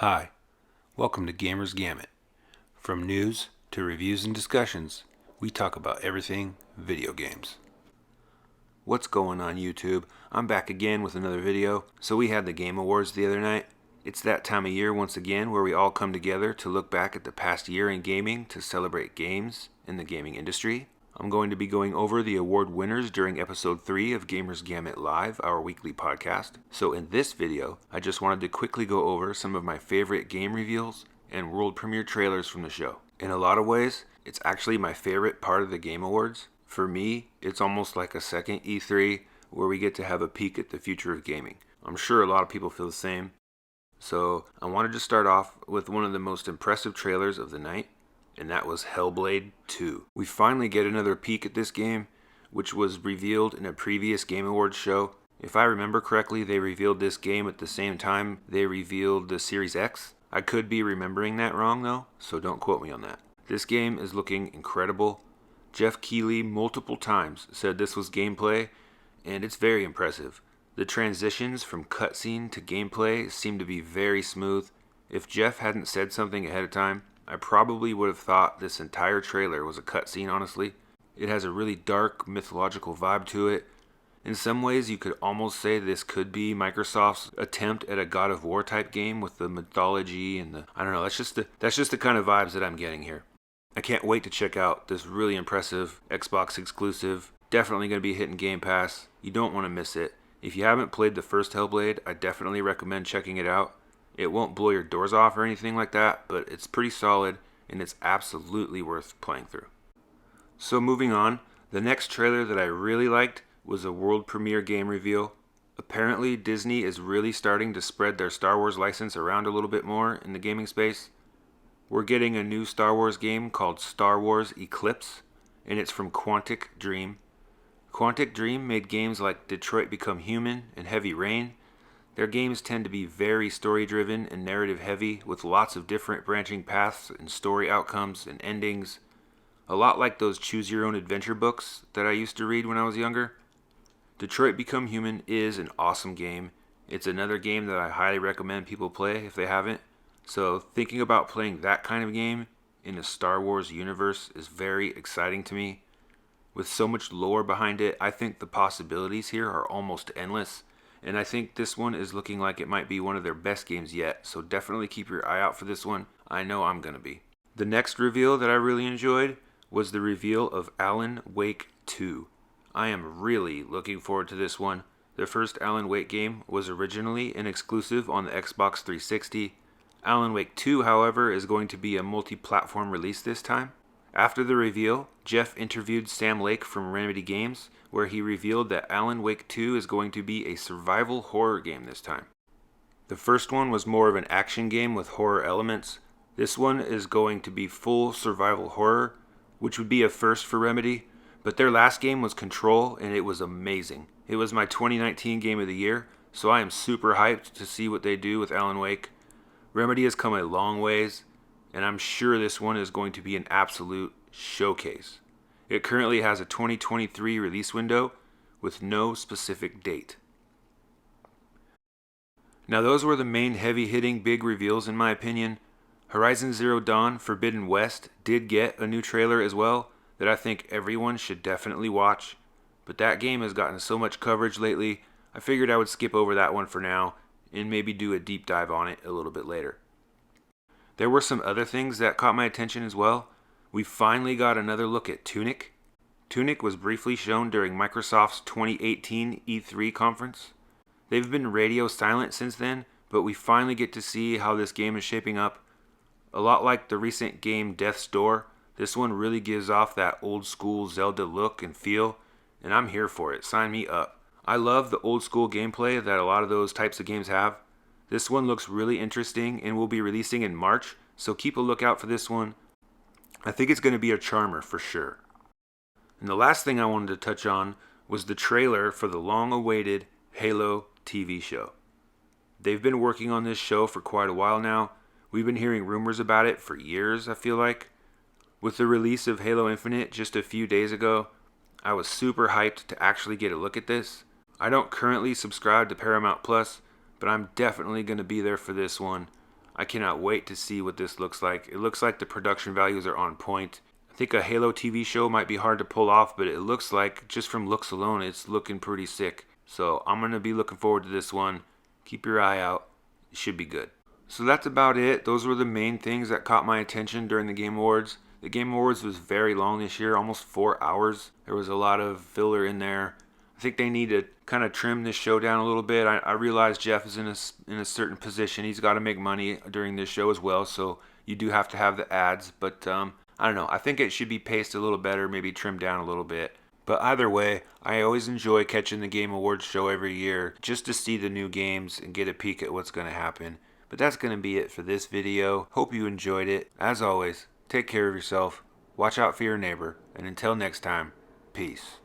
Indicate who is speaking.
Speaker 1: Hi, welcome to Gamer's Gamut. From news to reviews and discussions, we talk about everything video games. What's going on YouTube? I'm back again with another video. So we had the Game Awards the other night. It's that time of year once again where we all come together to look back at the past year in gaming to celebrate games in the gaming industry. I'm going to be going over the award winners during episode 3 of Gamers Gamut Live, our weekly podcast. So in this video, I just wanted to quickly go over some of my favorite game reveals and world premiere trailers from the show. In a lot of ways, it's actually my favorite part of the Game Awards. For me, it's almost like a second E3 where we get to have a peek at the future of gaming. I'm sure a lot of people feel the same. So I wanted to start off with one of the most impressive trailers of the night, and that was Hellblade II. We finally get another peek at this game, which was revealed in a previous Game Awards show. If I remember correctly, they revealed this game at the same time they revealed the Series X. I could be remembering that wrong though, so don't quote me on that. This game is looking incredible. Jeff Keighley multiple times said this was gameplay, and it's very impressive. The transitions from cutscene to gameplay seem to be very smooth. If Jeff hadn't said something ahead of time, I probably would have thought this entire trailer was a cutscene, honestly. It has a really dark, mythological vibe to it. In some ways, you could almost say this could be Microsoft's attempt at a God of War type game with the mythology and the... I don't know, that's just the kind of vibes that I'm getting here. I can't wait to check out this really impressive Xbox exclusive. Definitely going to be hitting Game Pass. You don't want to miss it. If you haven't played the first Hellblade, I definitely recommend checking it out. It won't blow your doors off or anything like that, but it's pretty solid and it's absolutely worth playing through. So moving on, the next trailer that I really liked was a world premiere game reveal. Apparently Disney is really starting to spread their Star Wars license around a little bit more in the gaming space. We're getting a new Star Wars game called Star Wars Eclipse, and it's from Quantic Dream. Quantic Dream made games like Detroit Become Human and Heavy Rain. Their games tend to be very story-driven and narrative-heavy with lots of different branching paths and story outcomes and endings. A lot like those choose-your-own-adventure books that I used to read when I was younger. Detroit Become Human is an awesome game. It's another game that I highly recommend people play if they haven't. So thinking about playing that kind of game in a Star Wars universe is very exciting to me. With so much lore behind it, I think the possibilities here are almost endless. And I think this one is looking like it might be one of their best games yet, so definitely keep your eye out for this one. I know I'm going to be. The next reveal that I really enjoyed was the reveal of Alan Wake 2. I am really looking forward to this one. The first Alan Wake game was originally an exclusive on the Xbox 360. Alan Wake 2, however, is going to be a multi-platform release this time. After the reveal, Jeff interviewed Sam Lake from Remedy Games, where he revealed that Alan Wake 2 is going to be a survival horror game this time. The first one was more of an action game with horror elements. This one is going to be full survival horror, which would be a first for Remedy, but their last game was Control, and it was amazing. It was my 2019 game of the year, so I am super hyped to see what they do with Alan Wake. Remedy has come a long ways, and I'm sure this one is going to be an absolute showcase. It currently has a 2023 release window with no specific date. Now those were the main heavy-hitting big reveals in my opinion. Horizon Zero Dawn Forbidden West did get a new trailer as well that I think everyone should definitely watch, but that game has gotten so much coverage lately, I figured I would skip over that one for now and maybe do a deep dive on it a little bit later. There were some other things that caught my attention as well. We finally got another look at Tunic. Tunic was briefly shown during Microsoft's 2018 E3 conference. They've been radio silent since then, but we finally get to see how this game is shaping up. A lot like the recent game Death's Door, this one really gives off that old school Zelda look and feel, and I'm here for it. Sign me up. I love the old school gameplay that a lot of those types of games have. This one looks really interesting and will be releasing in March, so keep a lookout for this one. I think it's going to be a charmer for sure. And the last thing I wanted to touch on was the trailer for the long-awaited Halo TV show. They've been working on this show for quite a while now. We've been hearing rumors about it for years, I feel like. With the release of Halo Infinite just a few days ago, I was super hyped to actually get a look at this. I don't currently subscribe to Paramount Plus, but I'm definitely going to be there for this one. I cannot wait to see what this looks like. It looks like the production values are on point. I think a Halo TV show might be hard to pull off, but it looks like, just from looks alone, it's looking pretty sick. So I'm going to be looking forward to this one. Keep your eye out. It should be good. So that's about it. Those were the main things that caught my attention during the Game Awards. The Game Awards was very long this year, almost 4 hours. There was a lot of filler in there. I think they need to kind of trim this show down a little bit. I realize Jeff is in a certain position. He's got to make money during this show as well, so you do have to have the ads. But I don't know. I think it should be paced a little better, maybe trimmed down a little bit. But either way, I always enjoy catching the Game Awards show every year just to see the new games and get a peek at what's going to happen. But that's going to be it for this video. Hope you enjoyed it. As always, take care of yourself, watch out for your neighbor, and until next time, peace.